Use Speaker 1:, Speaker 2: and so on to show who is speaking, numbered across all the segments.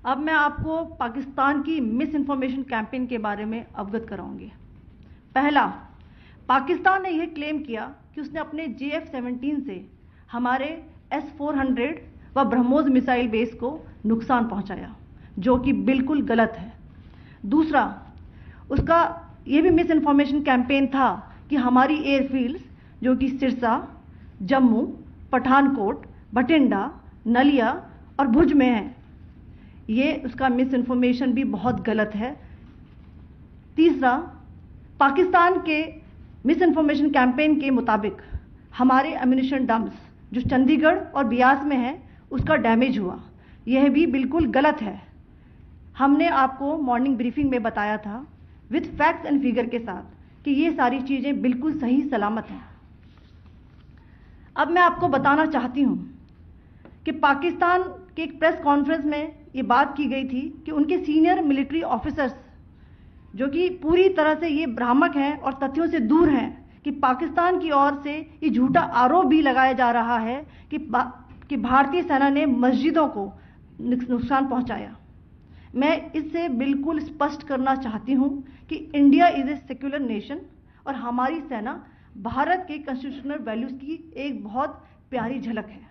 Speaker 1: अब मैं आपको पाकिस्तान की मिस इन्फॉर्मेशन कैंपेन के बारे में अवगत कराऊंगी। पहला, पाकिस्तान ने यह क्लेम किया कि उसने अपने JF-17 से हमारे S-400 व ब्रह्मोस मिसाइल बेस को नुकसान पहुंचाया, जो कि बिल्कुल गलत है। दूसरा, उसका यह भी मिस इन्फॉर्मेशन कैंपेन था कि हमारी एयरफील्ड्स जो कि सिरसा, जम्मू, पठानकोट, बठिंडा, नलिया और भुज में हैं, ये उसका मिस इन्फॉर्मेशन भी बहुत गलत है। तीसरा, पाकिस्तान के मिस इन्फॉर्मेशन कैंपेन के मुताबिक हमारे एम्यूनिशन डम्प्स जो चंडीगढ़ और बियास में हैं उसका डैमेज हुआ, यह भी बिल्कुल गलत है। हमने आपको मॉर्निंग ब्रीफिंग में बताया था विद फैक्ट्स एंड फिगर के साथ कि ये सारी चीज़ें बिल्कुल सही सलामत हैं। अब मैं आपको बताना चाहती हूँ कि पाकिस्तान के एक प्रेस कॉन्फ्रेंस में ये बात की गई थी कि उनके सीनियर मिलिट्री ऑफिसर्स जो कि पूरी तरह से ये भ्रामक हैं और तथ्यों से दूर हैं कि पाकिस्तान की ओर से ये झूठा आरोप भी लगाया जा रहा है कि भारतीय सेना ने मस्जिदों को नुकसान पहुंचाया। मैं इससे बिल्कुल स्पष्ट करना चाहती हूं कि India is a secular nation और हमारी सेना भारत के कॉन्स्टिट्यूशनल वैल्यूज की एक बहुत प्यारी झलक है।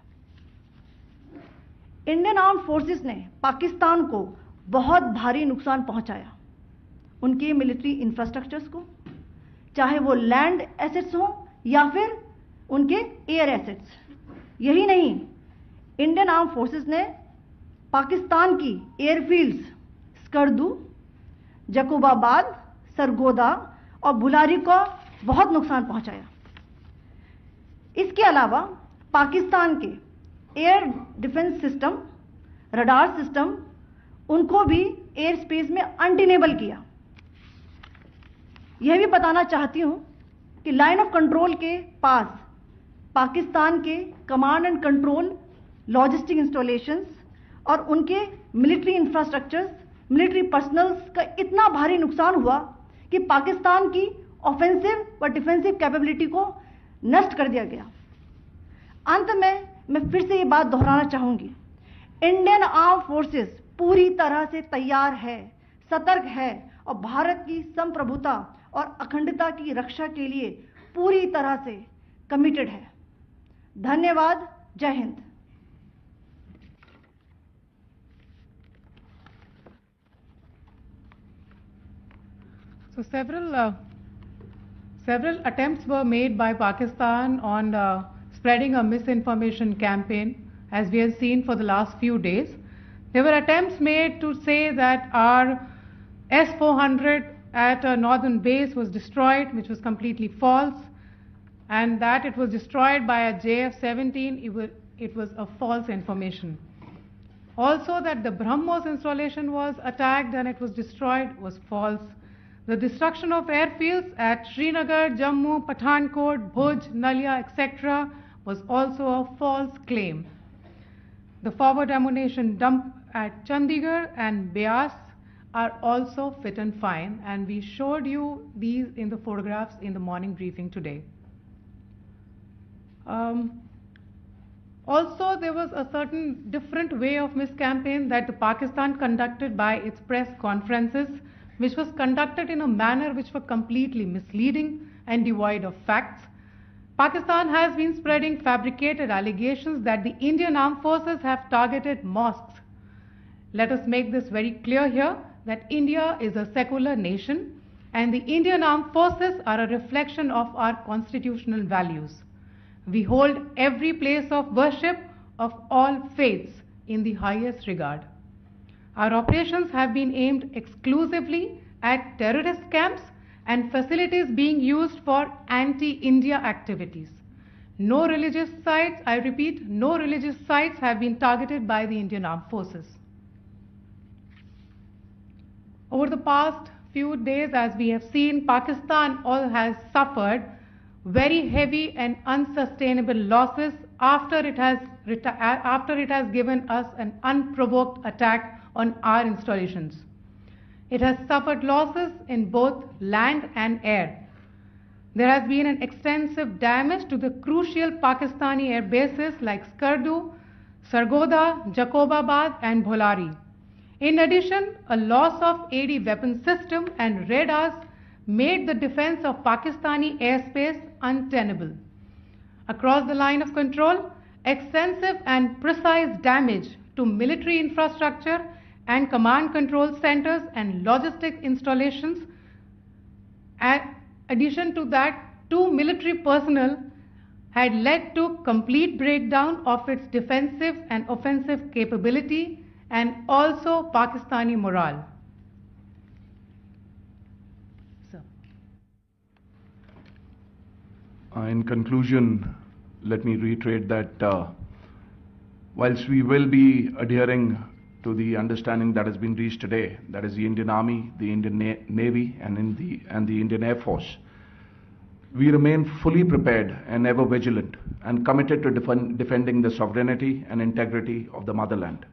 Speaker 1: इंडियन आर्म फोर्सेस ने पाकिस्तान को बहुत भारी नुकसान पहुंचाया, उनके मिलिट्री इंफ्रास्ट्रक्चर्स को, चाहे वो लैंड एसेट्स हों या फिर उनके एयर एसेट्स। यही नहीं, इंडियन आर्म फोर्सेस ने पाकिस्तान की एयरफील्ड्स स्कर्दू, जकोबाबाद, सरगोदा और बुलारी को बहुत नुकसान पहुंचाया। इसके अलावा पाकिस्तान के air defence system, radar system, उनको भी एयर स्पेस में अनटेनेबल किया। यह भी बताना चाहती हूं कि लाइन ऑफ कंट्रोल के पास पाकिस्तान के command and control logistic installations और उनके मिलिट्री इंफ्रास्ट्रक्चर्स, मिलिट्री पर्सनल्स का इतना भारी नुकसान हुआ कि पाकिस्तान की ऑफेंसिव व डिफेंसिव कैपेबिलिटी को नष्ट कर दिया गया। अंत में मैं फिर से ये बात दोहराना चाहूंगी, इंडियन आर्म फोर्सेस पूरी तरह से तैयार है, सतर्क है और भारत की संप्रभुता और अखंडता की रक्षा के लिए पूरी तरह से कमिटेड है। धन्यवाद। जय Hind.
Speaker 2: So several attempts were made by Pakistan on spreading a misinformation campaign, as we have seen for the last few days. There were attempts made to say that our S-400 at a northern base was destroyed, which was completely false, and that it was destroyed by a JF-17, it was a false information. Also that the BrahMos installation was attacked and it was destroyed was false. The destruction of airfields at Srinagar, Jammu, Pathankot, Bhuj, Nalia, etc. was also a false claim. The forward ammunition dump at Chandigarh and Beas are also fit and fine, and we showed you these in the photographs in the morning briefing today. Also, there was a certain different way of miscampaign that the Pakistan conducted by its press conferences, which was conducted in a manner which were completely misleading and devoid of facts. Pakistan has been spreading fabricated allegations that the Indian armed forces have targeted mosques. Let us make this very clear here that India is a secular nation and the Indian armed forces are a reflection of our constitutional values. We hold every place of worship of all faiths in the highest regard. Our operations have been aimed exclusively at terrorist camps and facilities being used for anti-India activities. No religious sites, I repeat, no religious sites have been targeted by the Indian Armed Forces. Over the past few days, as we have seen, Pakistan has suffered very heavy and unsustainable losses after it has given us an unprovoked attack on our installations. It has suffered losses in both land and air. There has been an extensive damage to the crucial Pakistani air bases like Skardu, Sargodha, Jacobabad and Bholari. In addition, a loss of AD weapon system and radars made the defense of Pakistani airspace untenable. Across the line of control, extensive and precise damage to military infrastructure and command control centers and logistic installations. In addition to that, 2 military personnel had led to complete breakdown of its defensive and offensive capability and also Pakistani morale.
Speaker 3: In conclusion, let me reiterate that whilst we will be adhering to the understanding that has been reached today, that is the Indian Army, the Indian Navy, and the Indian Air Force, we remain fully prepared and ever vigilant and committed to defending the sovereignty and integrity of the motherland.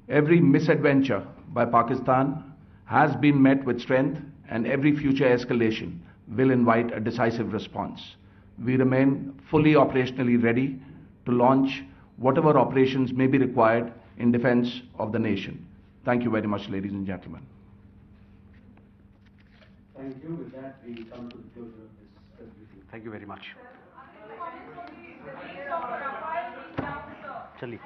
Speaker 3: Every misadventure by Pakistan has been met with strength, and every future escalation will invite a decisive response. We remain fully operationally ready to launch whatever operations may be required in defense of the nation. Thank you very much, ladies and gentlemen.
Speaker 4: Thank you. With that, we come to the closure of this briefing. Thank you very much. Chali.